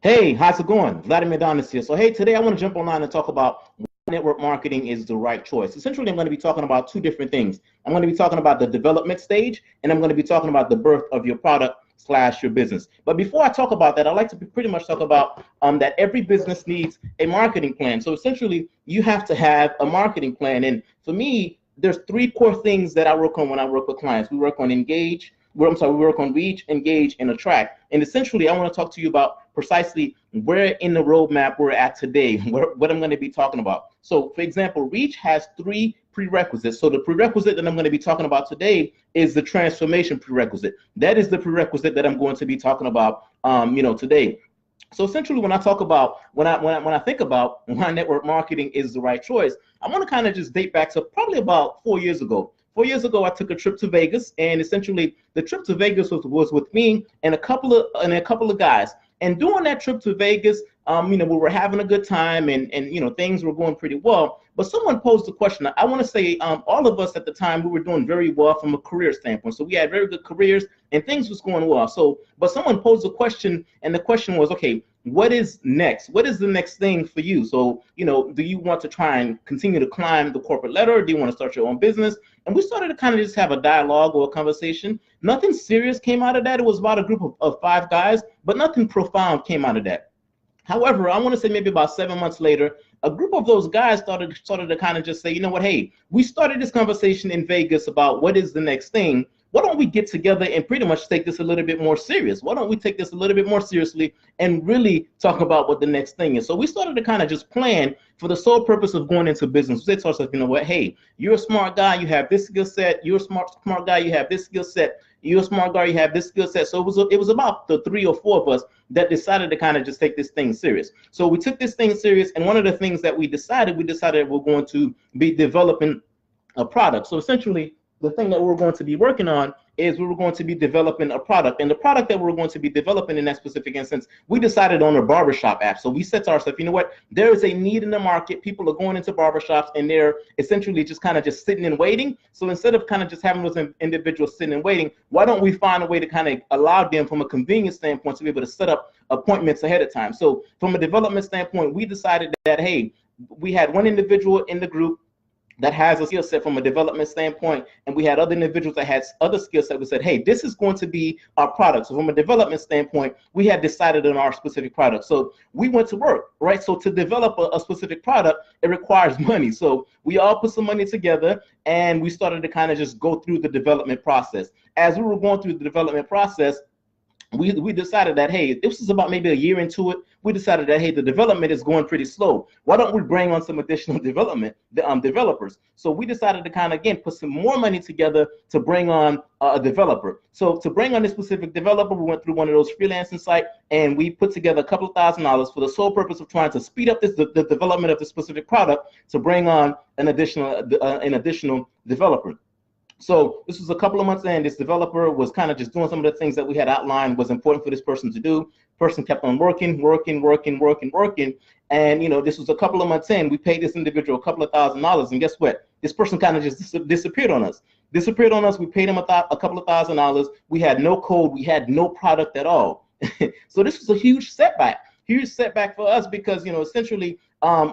Hey, how's it going? Vladimir Donis here. So, hey, today I want to jump online and talk about why network marketing is the right choice. Essentially, I'm going to be talking about two different things. I'm going to be talking about the development stage, and I'm going to be talking about the birth of your product slash your business. But before I talk about that, I'd like to pretty much talk about that every business needs a marketing plan. So, essentially, you have to have a marketing plan. And for me, there's three core things that I work on when I work with clients. We work on we work on reach, engage, and attract. And essentially, I want to talk to you about precisely where in the roadmap we're at today, what I'm going to be talking about. So, for example, reach has three prerequisites. So the prerequisite that I'm going to be talking about today is the transformation prerequisite. That is the prerequisite that I'm going to be talking about, today. So essentially, when I talk about when I think about why network marketing is the right choice, I want to kind of just date back to probably about 4 years ago. 4 years ago, I took a trip to Vegas, and essentially, the trip to Vegas was with me and a couple of guys. And during that trip to Vegas, we were having a good time, and things were going pretty well. But someone posed a question. I want to say all of us at the time, we were doing very well from a career standpoint. So we had very good careers, and things was going well. So, but someone posed a question, and the question was, okay, what is next? What is the next thing for you? So, do you want to try and continue to climb the corporate ladder? Or do you want to start your own business? And we started to kind of just have a dialogue or a conversation. Nothing serious came out of that. It was about a group of five guys, but nothing profound came out of that. However, I want to say maybe about 7 months later, a group of those guys started to kind of just say, you know what, hey, we started this conversation in Vegas about what is the next thing. Why don't we get together and pretty much take this a little bit more serious? Why don't we take this a little bit more seriously and really talk about what the next thing is? So we started to kind of just plan for the sole purpose of going into business. We said to ourselves, you know what, hey, you're a smart guy, you have this skill set. You're a smart guy, you have this skill set. You're a smart guy, you have this skill set. So it was about the three or four of us that decided to kind of just take this thing serious. So we took this thing serious, and one of the things that we decided we're going to be developing a product. So essentially, the thing that we're going to be working on is we were going to be developing a product. And the product that we're going to be developing in that specific instance, we decided on a barbershop app. So we said to ourselves, you know what, there is a need in the market. People are going into barbershops and they're essentially just kind of just sitting and waiting. So instead of kind of just having those individuals sitting and waiting, why don't we find a way to kind of allow them from a convenience standpoint to be able to set up appointments ahead of time? So from a development standpoint, we decided that, hey, we had one individual in the group that has a skill set from a development standpoint, and we had other individuals that had other skill set. We said, hey, this is going to be our product. So from a development standpoint, we had decided on our specific product. So we went to work, right? So to develop a specific product, it requires money. So we all put some money together, and we started to kind of just go through the development process. As we were going through the development process, we decided that, hey, this is about maybe a year into it. We decided that, hey, the development is going pretty slow. Why don't we bring on some additional developers? So we decided to kind of, again, put some more money together to bring on a developer. So to bring on this specific developer, we went through one of those freelancing sites, and we put together a couple of $1,000 for the sole purpose of trying to speed up the development of the specific product to bring on an additional developer. So this was a couple of months in. This developer was kind of just doing some of the things that we had outlined was important for this person to do. Person kept on working. And, this was a couple of months in. We paid this individual a couple of $1,000. And guess what? This person kind of just disappeared on us. We paid him a couple of $1,000. We had no code. We had no product at all. So this was a huge setback for us because, essentially,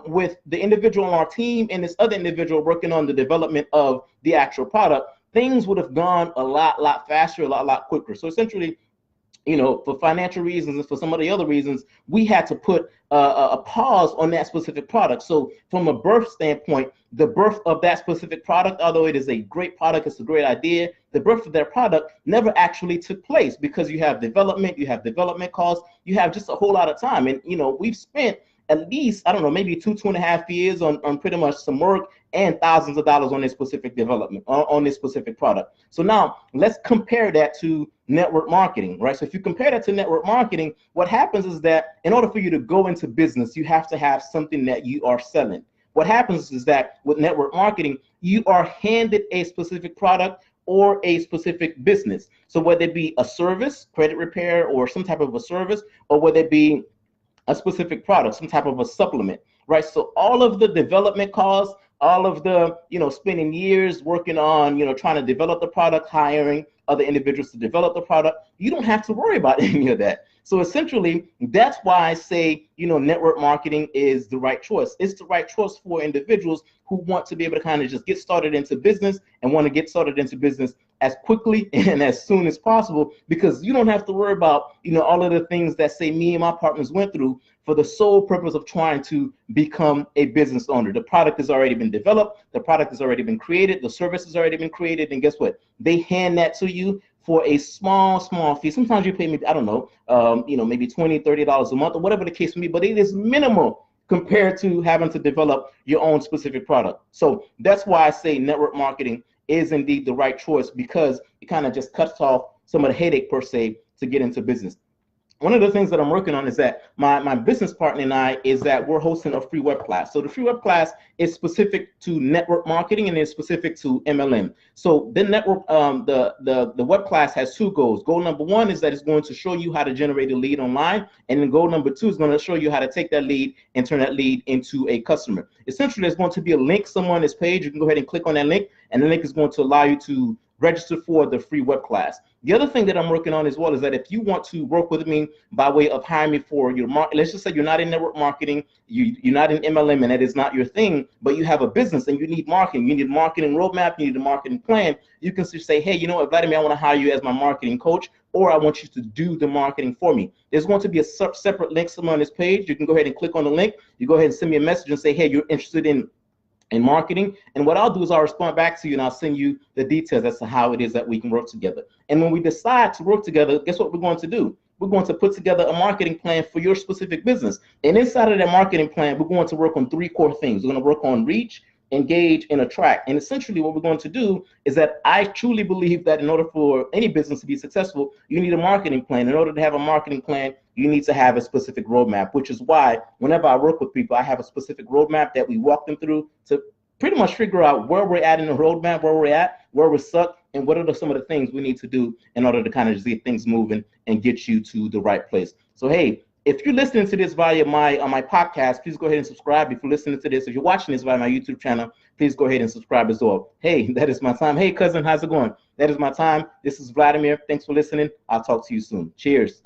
with the individual on our team and this other individual working on the development of the actual product, things would have gone a lot faster, a lot quicker. So essentially, for financial reasons and for some of the other reasons, we had to put a pause on that specific product. So from a birth standpoint, the birth of that specific product, although it is a great product, it's a great idea, the birth of that product never actually took place because you have development costs, you have just a whole lot of time. And, we've spent at least, I don't know, maybe 2.5 years on pretty much some work and thousands of dollars on this specific development, on this specific product. So now let's compare that to network marketing, right? So if you compare that to network marketing, what happens is that in order for you to go into business, you have to have something that you are selling. What happens is that with network marketing, you are handed a specific product or a specific business. So whether it be a service, credit repair, or some type of a service, or whether it be a specific product, some type of a supplement, right? So all of the development costs, all of the, spending years working on, trying to develop the product, hiring other individuals to develop the product, you don't have to worry about any of that. So essentially, that's why I say, network marketing is the right choice. It's the right choice for individuals who want to be able to kind of just get started into business and want to get started into business as quickly and as soon as possible, because you don't have to worry about, all of the things that, say, me and my partners went through for the sole purpose of trying to become a business owner. The product has already been developed, the product has already been created, the service has already been created, and guess what? They hand that to you for a small fee. Sometimes you pay me, I don't know, maybe $20, $30 a month or whatever the case may be, but it is minimal compared to having to develop your own specific product. So that's why I say network marketing is indeed the right choice, because it kind of just cuts off some of the headache per se to get into business. One of the things that I'm working on is that my business partner and I is that we're hosting a free web class. So the free web class is specific to network marketing and is specific to MLM. So the network, the web class has two goals. Goal number one is that it's going to show you how to generate a lead online, and then goal number two is going to show you how to take that lead and turn that lead into a customer. Essentially, there's going to be a link somewhere on this page. You can go ahead and click on that link, and the link is going to allow you to register for the free web class. The other thing that I'm working on as well is that if you want to work with me by way of hiring me for your let's just say you're not in network marketing, you're not in MLM, and that is not your thing, but you have a business and you need marketing, you need a marketing roadmap, you need a marketing plan, you can just say, hey, you know what, Vladimir, I want to hire you as my marketing coach, or I want you to do the marketing for me. There's going to be a separate link somewhere on this page. You can go ahead and click on the link. You go ahead and send me a message and say, hey, you're interested in marketing, and what I'll do is I'll respond back to you and I'll send you the details as to how it is that we can work together. And when we decide to work together, guess what we're going to do? We're going to put together a marketing plan for your specific business. And inside of that marketing plan, we're going to work on three core things. We're going to work on reach, engage, and attract. And essentially what we're going to do is that I truly believe that in order for any business to be successful, you need a marketing plan. In order to have a marketing plan, you need to have a specific roadmap, which is why whenever I work with people, I have a specific roadmap that we walk them through to pretty much figure out where we're at in the roadmap, where we're at, where we're stuck, and what are some of the things we need to do in order to kind of just get things moving and get you to the right place. So, hey, if you're listening to this via my podcast, please go ahead and subscribe. If you're listening to this, if you're watching this via my YouTube channel, please go ahead and subscribe as well. Hey, that is my time. Hey, cousin, how's it going? That is my time. This is Vladimir. Thanks for listening. I'll talk to you soon. Cheers.